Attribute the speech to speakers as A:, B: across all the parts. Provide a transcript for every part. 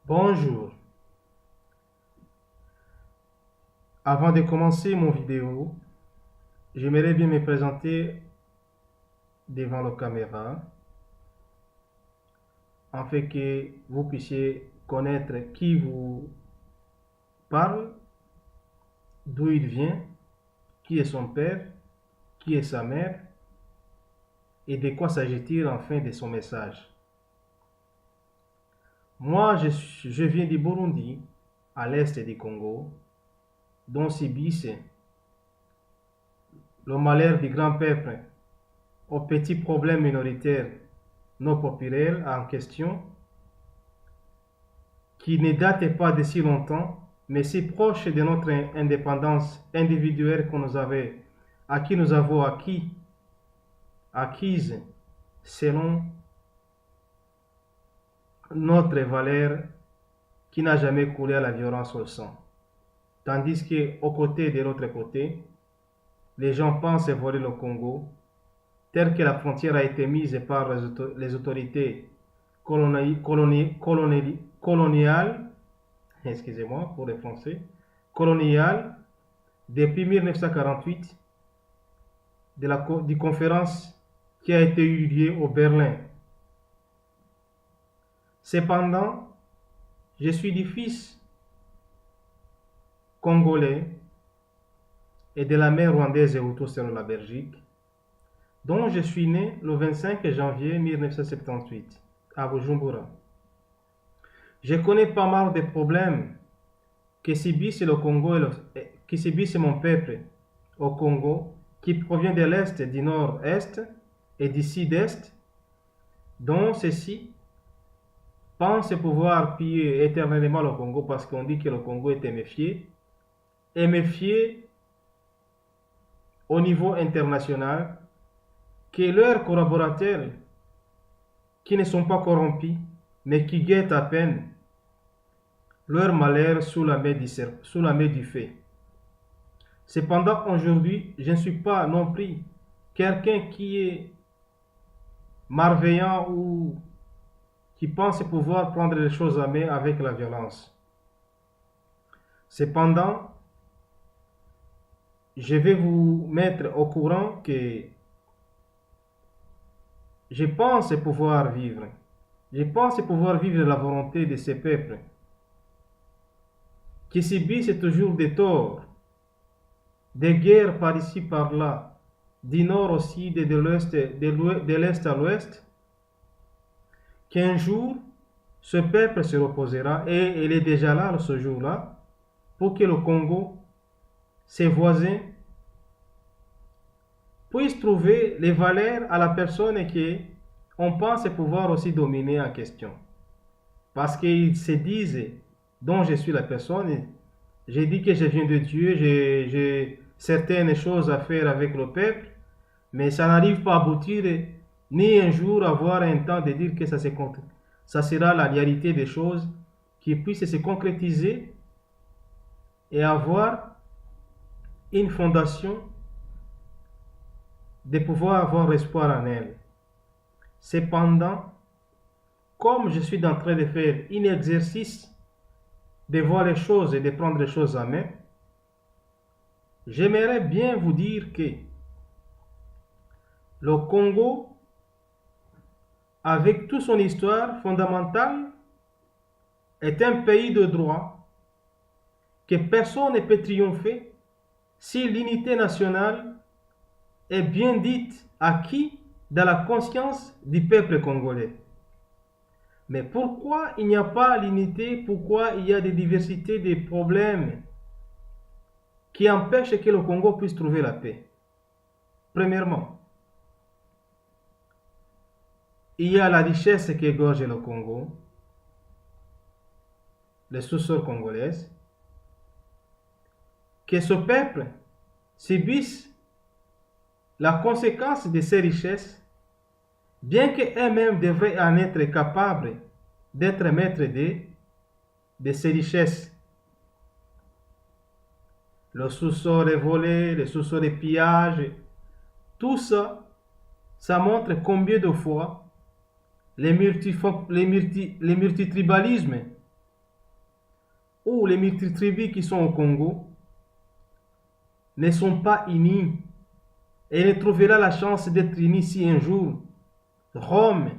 A: Bonjour, avant de commencer mon vidéo, j'aimerais bien me présenter devant la caméra afin que vous puissiez connaître qui vous parle, d'où il vient, qui est son père, qui est sa mère et de quoi s'agit-il enfin de son message. Moi, je viens du Burundi, à l'est du Congo, dont subissent le malheur du grand peuple aux petits problèmes minoritaires non populaires en question, qui ne datent pas de si longtemps, mais si proches de notre indépendance individuelle à qui nous avons acquise selon notre valeur qui n'a jamais coulé à la violence au sang. Tandis qu'au côté de l'autre côté, les gens pensent voler le Congo, tel que la frontière a été mise par les autorités coloniales, excusez-moi pour les français, coloniales, depuis 1948, de conférence qui a été eu lieu au Berlin. Cependant, je suis du fils congolais et de la mère rwandaise et autour sur la Belgique, dont je suis né le 25 janvier 1978 à Bujumbura. Je connais pas mal de problèmes que subissent le Congo qui subissent mon peuple au Congo, qui provient de l'Est, du Nord-Est et du Sud-Est, dont ceux-ci pensent pouvoir piller éternellement le Congo parce qu'on dit que le Congo est méfié au niveau international, que leurs collaborateurs, qui ne sont pas corrompus, mais qui guettent à peine leur malheur sous la main du fait. Cependant, aujourd'hui, je ne suis pas non plus quelqu'un qui est malveillant ou qui pense pouvoir prendre les choses en main avec la violence. Cependant, je vais vous mettre au courant que je pense pouvoir vivre. Je pense pouvoir vivre la volonté de ces peuples qui subissent toujours des torts, des guerres par ici, par là, du nord au sud et de l'est à l'ouest, qu'un jour, ce peuple se reposera, et il est déjà là ce jour-là, pour que le Congo, ses voisins, puissent trouver les valeurs à la personne qu'on pense pouvoir aussi dominer en question. Parce qu'ils se disent, dont je suis la personne, j'ai dit que je viens de Dieu, j'ai certaines choses à faire avec le peuple, mais ça n'arrive pas à aboutir, ni un jour avoir un temps de dire que ça sera la réalité des choses, qui puisse se concrétiser et avoir une fondation de pouvoir avoir espoir en elle. Cependant, comme je suis en train de faire un exercice de voir les choses et de prendre les choses en main, j'aimerais bien vous dire que le Congo, avec toute son histoire fondamentale, est un pays de droit, que personne ne peut triompher si l'unité nationale est bien dite acquis dans la conscience du peuple congolais. Mais pourquoi il n'y a pas l'unité? Pourquoi il y a des diversités, des problèmes qui empêchent que le Congo puisse trouver la paix? Premièrement, il y a la richesse qui égorge le Congo, les sous-sols congolaises, que ce peuple subisse la conséquence de ces richesses, bien qu'eux-mêmes devraient en être capables d'être maîtres de ces richesses. Le sous-sol est volé, le sous-sol est pillage, tout ça, ça montre combien de fois les multitribalismes ou les multitribus qui sont au Congo ne sont pas unis et ne trouvera la chance d'être unis si un jour Rome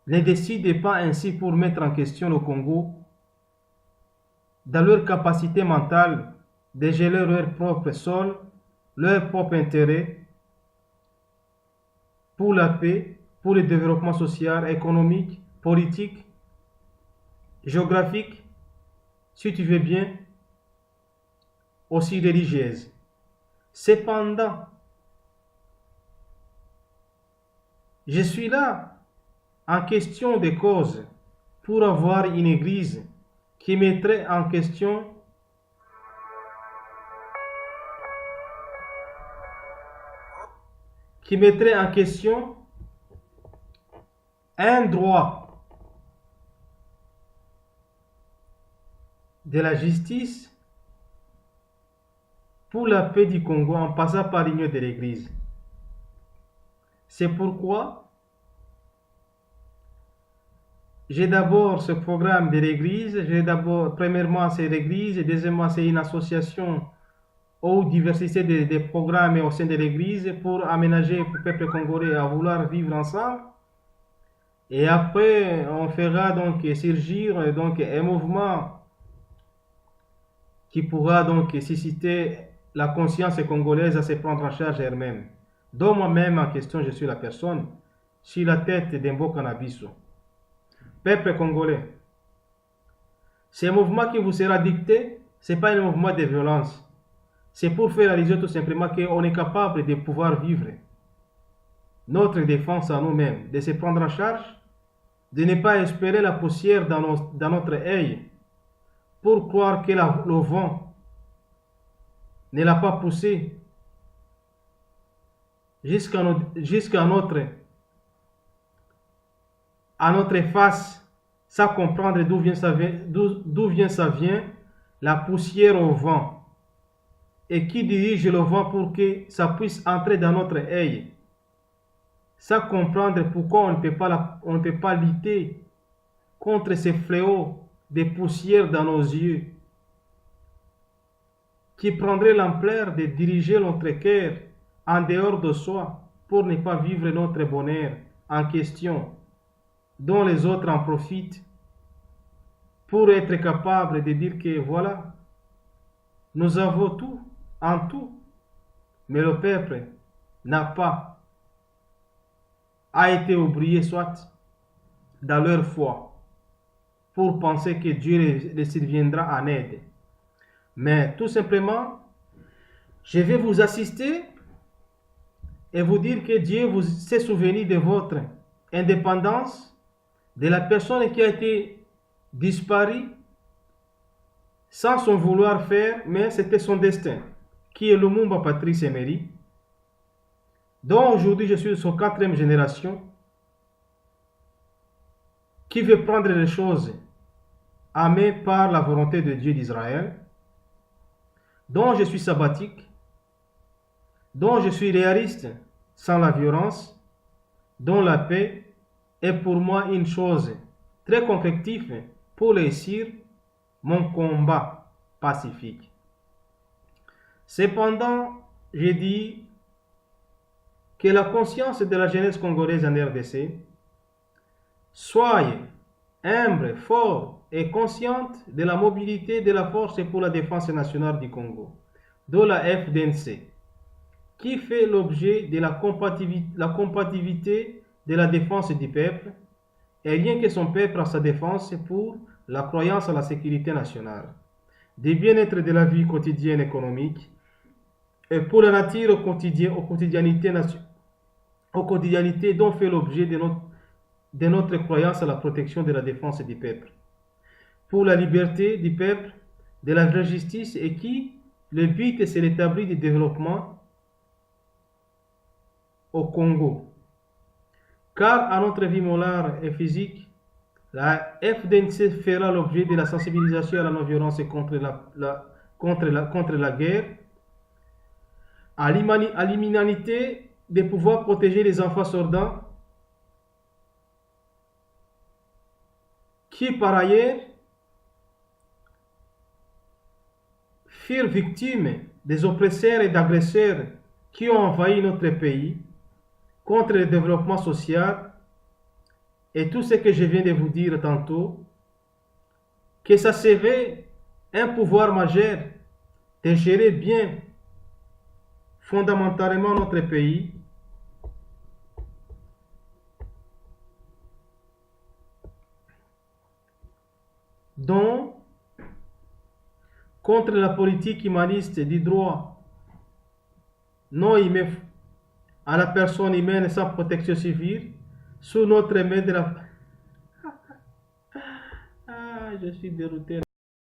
A: ne décide pas ainsi pour mettre en question le Congo dans leur capacité mentale de gérer leur propre sol, leur propre intérêt pour la paix, pour le développement social, économique, politique, géographique, si tu veux bien, aussi religieuse. Cependant, je suis là en question de cause pour avoir une église qui mettrait en question un droit de la justice pour la paix du Congo en passant par l'union de l'Église. C'est pourquoi j'ai d'abord ce programme de l'Église. J'ai d'abord, premièrement, c'est l'Église, et deuxièmement, c'est une association ou diversité de programmes au sein de l'Église pour aménager le peuple congolais à vouloir vivre ensemble. Et après, on fera donc surgir donc un mouvement qui pourra donc susciter la conscience congolaise à se prendre en charge elle-même. Donc moi-même en question, je suis la personne sur la tête d'Embo Cannabiso. Peuple congolais, ce mouvement qui vous sera dicté, ce n'est pas un mouvement de violence. C'est pour faire réaliser tout simplement qu'on est capable de pouvoir vivre notre défense à nous-mêmes, de se prendre en charge, de ne pas espérer la poussière dans notre œil pour croire que le vent ne l'a pas poussé jusqu'à notre face, sans comprendre d'où vient la poussière au vent, et qui dirige le vent pour que ça puisse entrer dans notre œil, sans comprendre pourquoi on ne peut pas lutter contre ces fléaux de poussière dans nos yeux, qui prendraient l'ampleur de diriger notre cœur en dehors de soi pour ne pas vivre notre bonheur en question, dont les autres en profitent pour être capables de dire que voilà, nous avons tout, en tout, mais le peuple n'a pas, a été oublié soit dans leur foi, pour penser que Dieu les surviendra en aide. Mais tout simplement, je vais vous assister et vous dire que Dieu vous s'est souvenu de votre indépendance, de la personne qui a été disparue sans son vouloir faire, mais c'était son destin, qui est Lumumba Patrice Emery, dont aujourd'hui je suis de son 4e génération, qui veut prendre les choses en main par la volonté de Dieu d'Israël, dont je suis sabbatique, dont je suis réaliste sans la violence, dont la paix est pour moi une chose très concrétive pour réussir mon combat pacifique. Cependant, j'ai dit que la conscience de la jeunesse congolaise en RDC soit humble, fort et consciente de la mobilité de la force pour la défense nationale du Congo, de la FDNC, qui fait l'objet de la compatibilité de la défense du peuple, et rien que son peuple à sa défense pour la croyance à la sécurité nationale, du bien-être de la vie quotidienne économique, et pour la nature aux quotidianités dont fait l'objet de notre croyance à la protection de la défense du peuple, pour la liberté du peuple, de la vraie justice, et qui, le but, c'est l'établi du développement au Congo. Car à notre vie morale et physique, la FDNC fera l'objet de la sensibilisation à la non-violence et contre la guerre, à l'imminalité de pouvoir protéger les enfants soldats qui, par ailleurs, furent victimes des oppresseurs et d'agresseurs qui ont envahi notre pays contre le développement social et tout ce que je viens de vous dire tantôt, que ça serait un pouvoir majeur de gérer bien fondamentalement notre pays, dont contre la politique humaniste du droit non humain à la personne humaine sans protection civile, sous notre main de la... Ah, je suis dérouté.